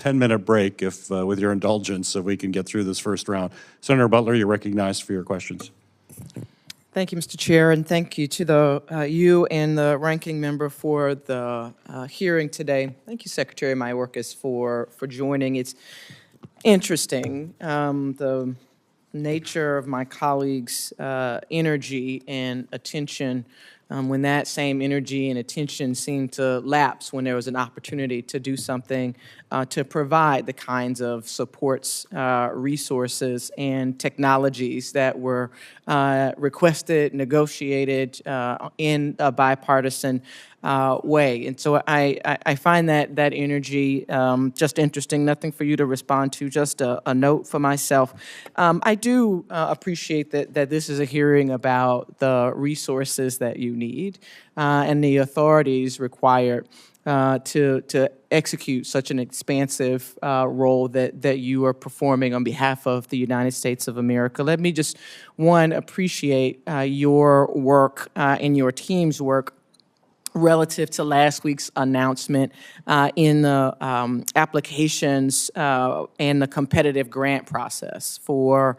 10-minute break, if with your indulgence, so we can get through this first round. Senator Butler, you're recognized for your questions. Thank you, Mr. Chair, and thank you to you and the ranking member for the hearing today. Thank you, Secretary Mayorkas, for joining. It's interesting, the nature of my colleagues' energy and attention when that same energy and attention seemed to lapse when there was an opportunity to do something to provide the kinds of supports, resources, and technologies that were requested, negotiated in a bipartisan way. And so I find that energy just interesting. Nothing for you to respond to, just a note for myself. I do appreciate that this is a hearing about the resources that you need and the authorities required to execute such an expansive role that you are performing on behalf of the United States of America. Let me just, one, appreciate your work and your team's work relative to last week's announcement in the applications and the competitive grant process for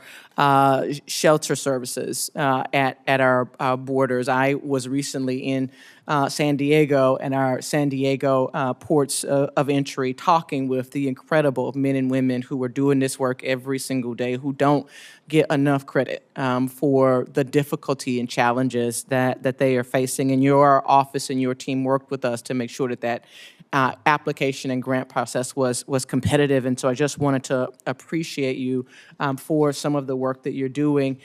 shelter services at our borders. I was recently in San Diego and our San Diego ports of entry talking with the incredible men and women who are doing this work every single day, who don't get enough credit for the difficulty and challenges that they are facing. And your office and your team worked with us to make sure that application and grant process was competitive. And so I just wanted to appreciate you for some of the work that you're doing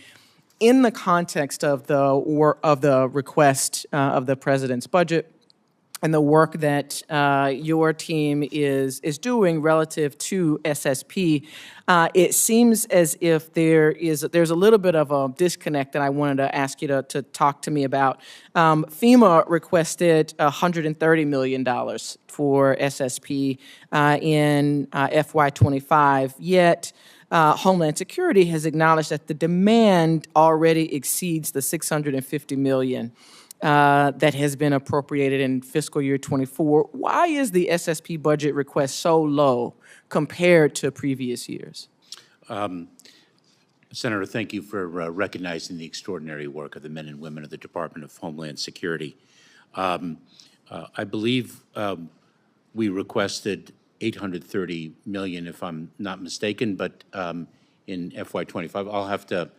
in the context of the request of the president's budget and the work that your team is doing relative to SSP. It seems as if there's a little bit of a disconnect that I wanted to ask you to talk to me about. FEMA requested $130 million for SSP in FY25, yet Homeland Security has acknowledged that the demand already exceeds the $650 million that has been appropriated in fiscal year 24. Why is the SSP budget request so low compared to previous years? Senator, thank you for recognizing the extraordinary work of the men and women of the Department of Homeland Security. I believe we requested $830 million, if I'm not mistaken, but in FY25, I'll have to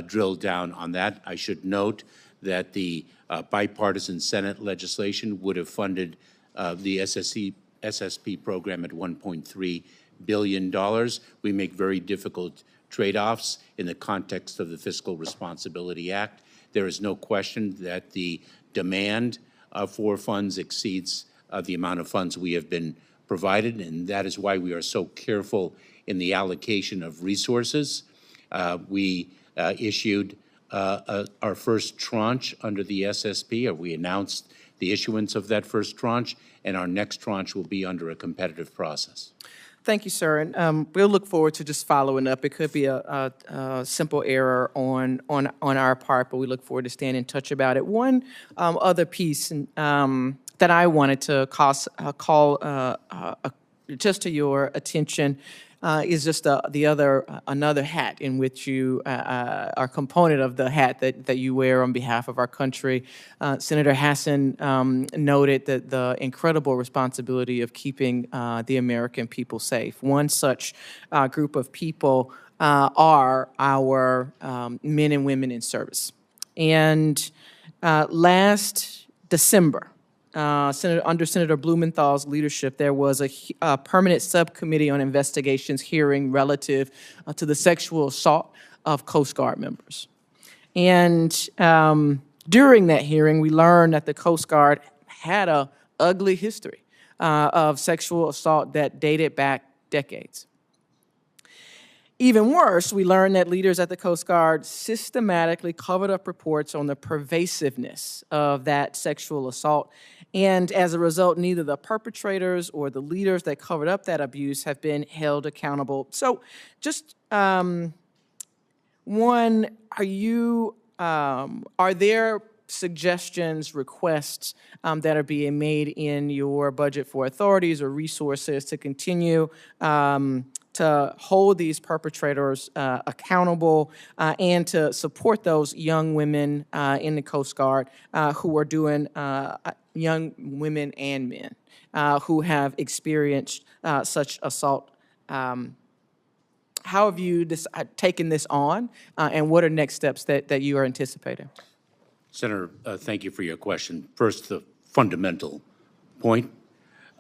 drill down on that. I should note that the bipartisan Senate legislation would have funded the SSP program at $1.3 billion. We make very difficult trade-offs in the context of the Fiscal Responsibility Act. There is no question that the demand for funds exceeds the amount of funds we have been provided, and that is why we are so careful in the allocation of resources. We issued our first tranche under the SSP, or we announced the issuance of that first tranche, and our next tranche will be under a competitive process. Thank you, sir. And we'll look forward to just following up. It could be a simple error on our part, but we look forward to staying in touch about it. One other piece that I wanted to call just to your attention is just another hat in which you are component of the hat that you wear on behalf of our country. Senator Hassan noted that the incredible responsibility of keeping the American people safe. One such group of people are our men and women in service. And last December, under Senator Blumenthal's leadership, there was a permanent subcommittee on investigations hearing relative to the sexual assault of Coast Guard members. And during that hearing, we learned that the Coast Guard had an ugly history of sexual assault that dated back decades. Even worse, we learned that leaders at the Coast Guard systematically covered up reports on the pervasiveness of that sexual assault. And as a result, neither the perpetrators or the leaders that covered up that abuse have been held accountable. So just one, are there suggestions, requests that are being made in your budget for authorities or resources to continue to hold these perpetrators accountable and to support those young women in the Coast Guard who are doing, young women and men who have experienced such assault. How have you taken this on, and what are next steps that you are anticipating? Senator, thank you for your question. First, the fundamental point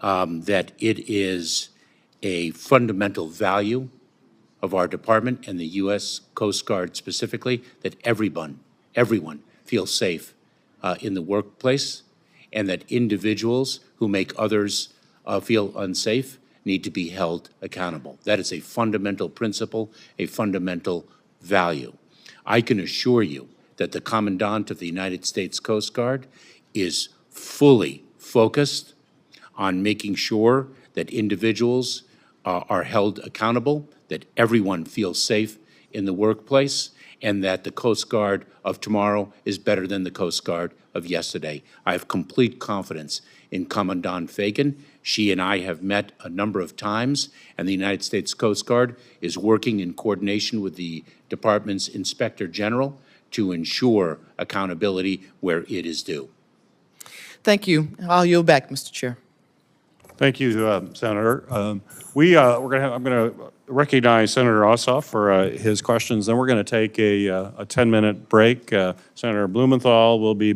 that it is a fundamental value of our department and the U.S. Coast Guard specifically that everyone feels safe in the workplace, and that individuals who make others feel unsafe need to be held accountable. That is a fundamental principle, a fundamental value. I can assure you that the Commandant of the United States Coast Guard is fully focused on making sure that individuals are held accountable, that everyone feels safe in the workplace, and that the Coast Guard of tomorrow is better than the Coast Guard of yesterday. I have complete confidence in Commandant Fagan. She and I have met a number of times, and the United States Coast Guard is working in coordination with the department's Inspector General to ensure accountability where it is due. Thank you. I'll yield back, Mr. Chair. Thank you, Senator. I'm going to recognize Senator Ossoff for his questions. Then we're going to take a 10-minute break. Senator Blumenthal will be